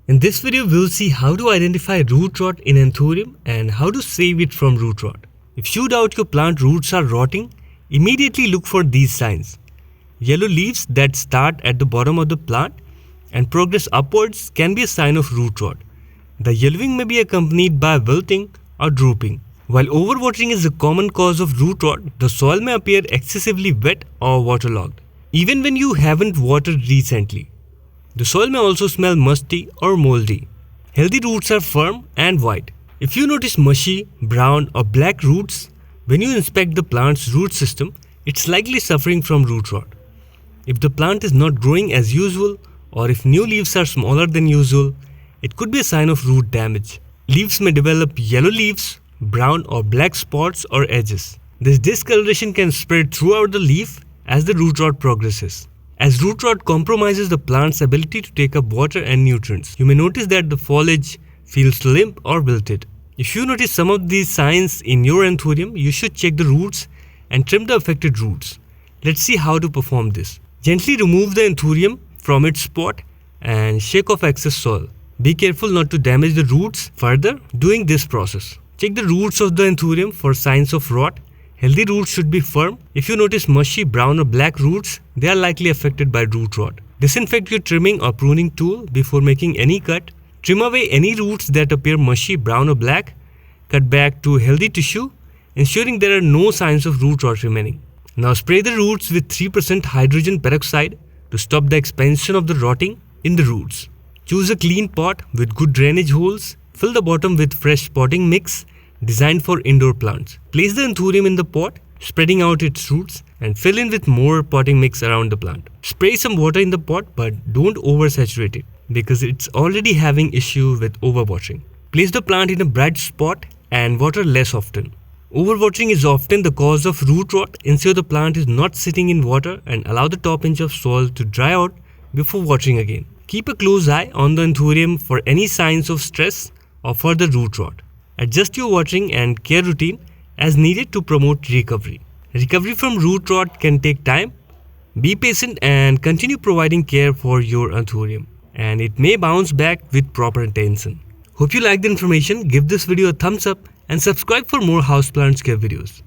In this video, we'll see how to identify root rot in Anthurium and how to save it from root rot. If you doubt your plant roots are rotting, immediately look for these signs. Yellow leaves that start at the bottom of the plant and progress upwards can be a sign of root rot. The yellowing may be accompanied by wilting or drooping. While overwatering is a common cause of root rot, the soil may appear excessively wet or waterlogged, even when you haven't watered recently. The soil may also smell musty or moldy. Healthy roots are firm and white. If you notice mushy, brown or black roots, when you inspect the plant's root system, it's likely suffering from root rot. If the plant is not growing as usual or if new leaves are smaller than usual, it could be a sign of root damage. Leaves may develop yellow leaves, brown or black spots or edges. This discoloration can spread throughout the leaf as the root rot progresses. As root rot compromises the plant's ability to take up water and nutrients, you may notice that the foliage feels limp or wilted. If you notice some of these signs in your Anthurium, you should check the roots and trim the affected roots. Let's see how to perform this. Gently remove the Anthurium from its pot and shake off excess soil. Be careful not to damage the roots further during this process. Check the roots of the Anthurium for signs of rot. Healthy roots should be firm. If you notice mushy, brown or black roots, they are likely affected by root rot. Disinfect your trimming or pruning tool before making any cut. Trim away any roots that appear mushy, brown or black. Cut back to healthy tissue, ensuring there are no signs of root rot remaining. Now spray the roots with 3% hydrogen peroxide to stop the expansion of the rotting in the roots. Choose a clean pot with good drainage holes. Fill the bottom with fresh potting mix designed for indoor plants. Place the Anthurium in the pot, spreading out its roots, and fill in with more potting mix around the plant. Spray some water in the pot, but don't oversaturate it because it's already having issue with overwatering. Place the plant in a bright spot and water less often. Overwatering is often the cause of root rot. Ensure the plant is not sitting in water and allow the top inch of soil to dry out before watering again. Keep a close eye on the Anthurium for any signs of stress or further root rot. Adjust your watering and care routine as needed to promote recovery. Recovery from root rot can take time. Be patient and continue providing care for your Anthurium, and it may bounce back with proper attention. Hope you liked the information. Give this video a thumbs up and subscribe for more houseplants care videos.